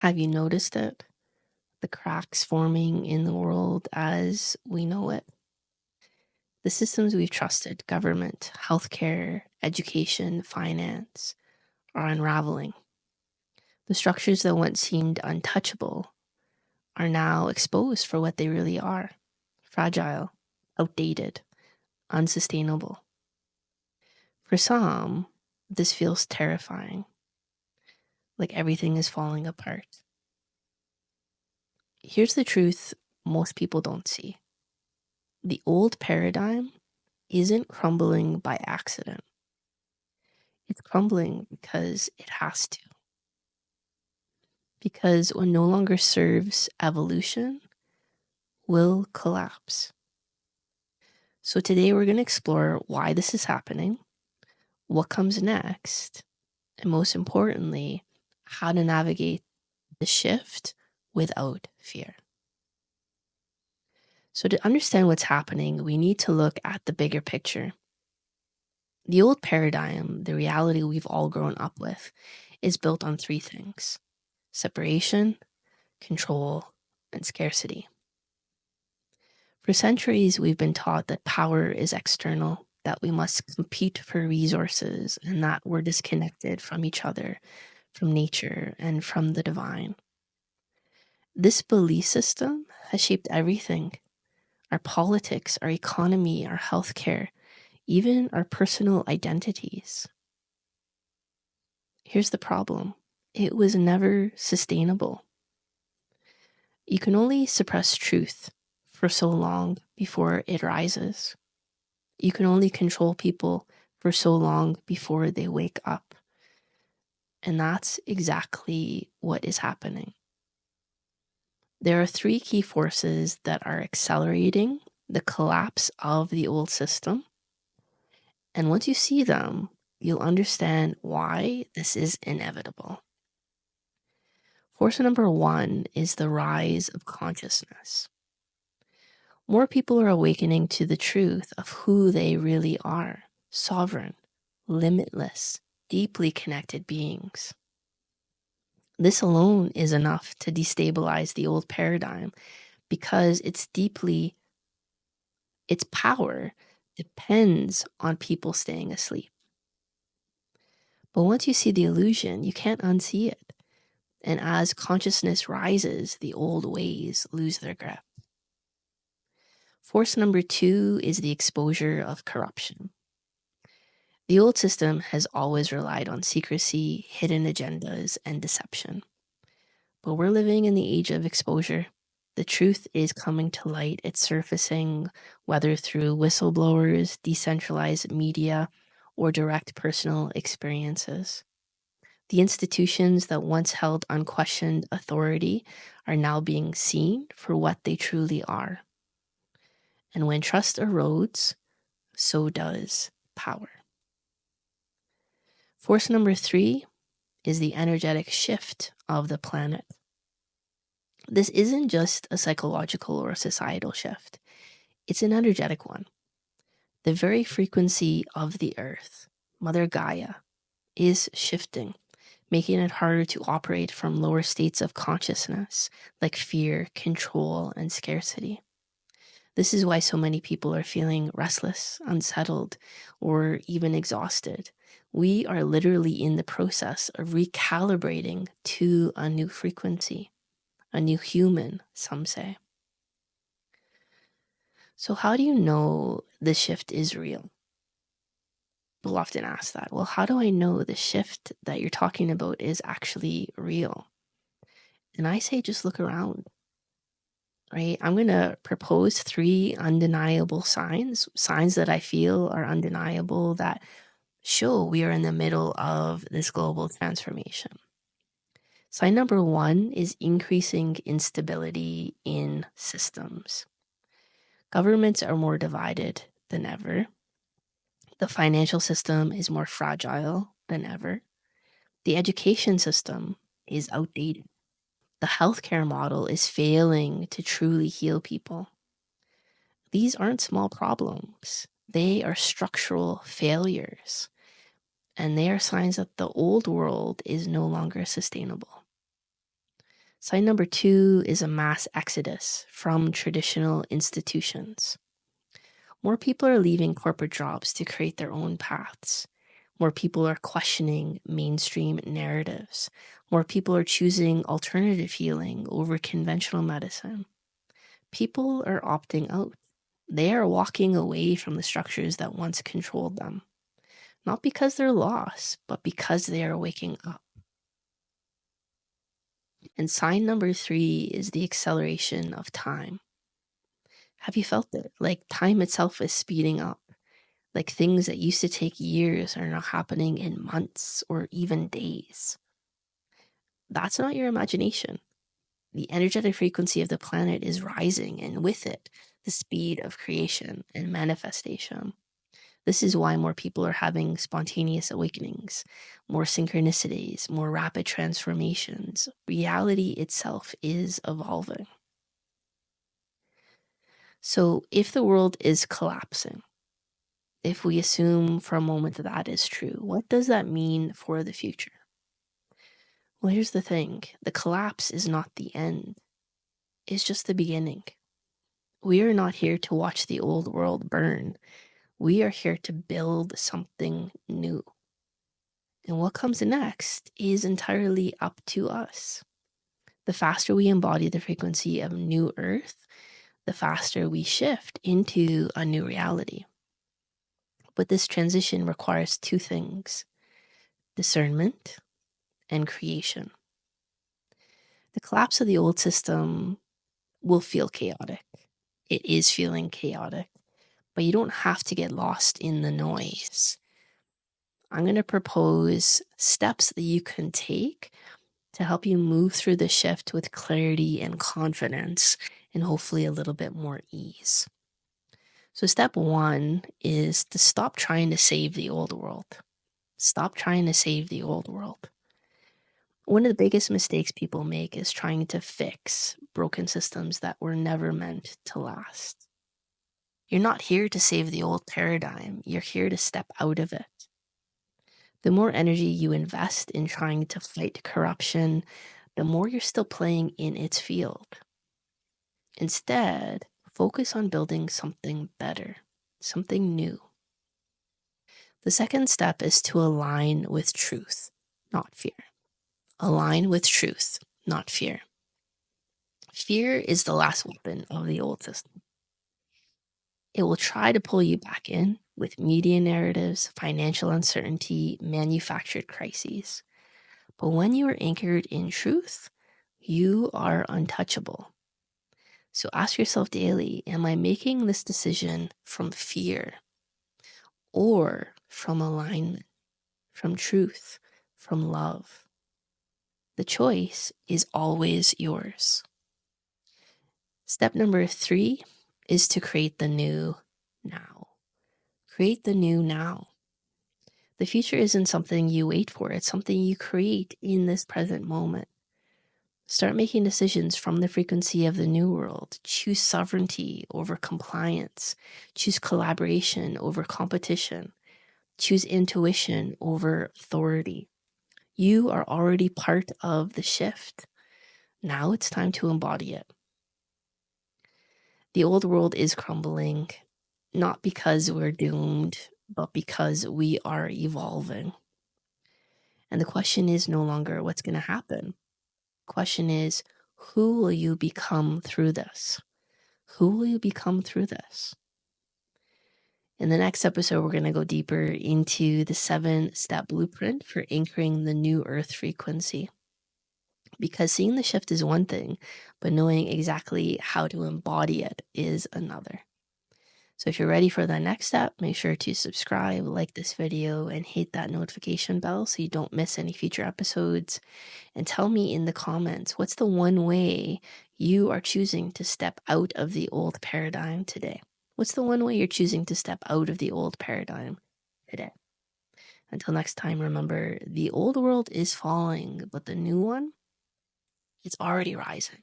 Have you noticed it? The cracks forming in the world as we know it. The systems we've trusted, government, healthcare, education, finance, are unraveling. The structures that once seemed untouchable are now exposed for what they really are: fragile, outdated, unsustainable. For some, this feels terrifying, like everything is falling apart. Here's the truth most people don't see: the old paradigm isn't crumbling by accident. It's crumbling because it has to. Because what no longer serves evolution will collapse. So today we're going to explore why this is happening, what comes next, and most importantly, how to navigate the shift without fear. So to understand what's happening, we need to look at the bigger picture. The old paradigm, the reality we've all grown up with, is built on three things: separation, control, and scarcity. For centuries, we've been taught that power is external, that we must compete for resources, and that we're disconnected from each other, from nature, and from the divine. This belief system has shaped everything: our politics, our economy, our healthcare, even our personal identities. Here's the problem: it was never sustainable. You can only suppress truth for so long before it rises. You can only control people for so long before they wake up. And that's exactly what is happening. There are three key forces that are accelerating the collapse of the old system. And once you see them, you'll understand why this is inevitable. Force number one is the rise of consciousness. More people are awakening to the truth of who they really are: sovereign, limitless, deeply connected beings. This alone is enough to destabilize the old paradigm because its power depends on people staying asleep. But once you see the illusion, you can't unsee it. And as consciousness rises, the old ways lose their grip. Force number two is the exposure of corruption. The old system has always relied on secrecy, hidden agendas, and deception. But we're living in the age of exposure. The truth is coming to light. It's surfacing, whether through whistleblowers, decentralized media, or direct personal experiences. The institutions that once held unquestioned authority are now being seen for what they truly are. And when trust erodes, so does power. Force number three is the energetic shift of the planet. This isn't just a psychological or societal shift. It's an energetic one. The very frequency of the earth, Mother Gaia, is shifting, making it harder to operate from lower states of consciousness like fear, control, and scarcity. This is why so many people are feeling restless, unsettled, or even exhausted. We are literally in the process of recalibrating to a new frequency, a new human, some say. So how do you know the shift is real? People often ask that. Well, how do I know the shift that you're talking about is actually real? And I say, just look around, right? I'm going to propose three undeniable signs that I feel are undeniable that show we are in the middle of this global transformation. Sign number one is increasing instability in systems. Governments are more divided than ever. The financial system is more fragile than ever. The education system is outdated. The healthcare model is failing to truly heal people. These aren't small problems. They are structural failures. And they are signs that the old world is no longer sustainable. Sign number 2 is a mass exodus from traditional institutions. More people are leaving corporate jobs to create their own paths. More people are questioning mainstream narratives. More people are choosing alternative healing over conventional medicine. People are opting out. They are walking away from the structures that once controlled them. Not because they're lost, but because they are waking up. And sign number 3 is the acceleration of time. Have you felt it? Like time itself is speeding up. Like things that used to take years are now happening in months or even days. That's not your imagination. The energetic frequency of the planet is rising, and with it, the speed of creation and manifestation. This is why more people are having spontaneous awakenings, more synchronicities, more rapid transformations. Reality itself is evolving. So if the world is collapsing, if we assume for a moment that that is true, what does that mean for the future? Well, here's the thing. The collapse is not the end. It's just the beginning. We are not here to watch the old world burn. We are here to build something new. And what comes next is entirely up to us. The faster we embody the frequency of new earth, the faster we shift into a new reality. But this transition requires 2 things: discernment and creation. The collapse of the old system will feel chaotic. It is feeling chaotic, but you don't have to get lost in the noise. I'm going to propose steps that you can take to help you move through the shift with clarity and confidence, and hopefully a little bit more ease. So step 1 is to stop trying to save the old world. Stop trying to save the old world. One of the biggest mistakes people make is trying to fix broken systems that were never meant to last. You're not here to save the old paradigm. You're here to step out of it. The more energy you invest in trying to fight corruption, the more you're still playing in its field. Instead, focus on building something better, something new. The second step is to align with truth, not fear. Align with truth, not fear. Fear is the last weapon of the old system. It will try to pull you back in with media narratives, financial uncertainty, manufactured crises. But when you are anchored in truth, you are untouchable. So ask yourself daily, am I making this decision from fear or from alignment, from truth, from love? The choice is always yours. Step number 3 is to create the new now. Create the new now. The future isn't something you wait for. It's something you create in this present moment. Start making decisions from the frequency of the new world. Choose sovereignty over compliance. Choose collaboration over competition. Choose intuition over authority. You are already part of the shift. Now it's time to embody it. The old world is crumbling, not because we're doomed, but because we are evolving. And the question is no longer what's going to happen. The question is, who will you become through this? Who will you become through this? In the next episode, we're going to go deeper into the 7-step blueprint for anchoring the new earth frequency. Because seeing the shift is one thing, but knowing exactly how to embody it is another. So if you're ready for the next step, make sure to subscribe, like this video, and hit that notification bell so you don't miss any future episodes. And tell me in the comments, what's the one way you are choosing to step out of the old paradigm today? What's the one way you're choosing to step out of the old paradigm today? Until next time, remember, the old world is falling, but the new one, it's already rising.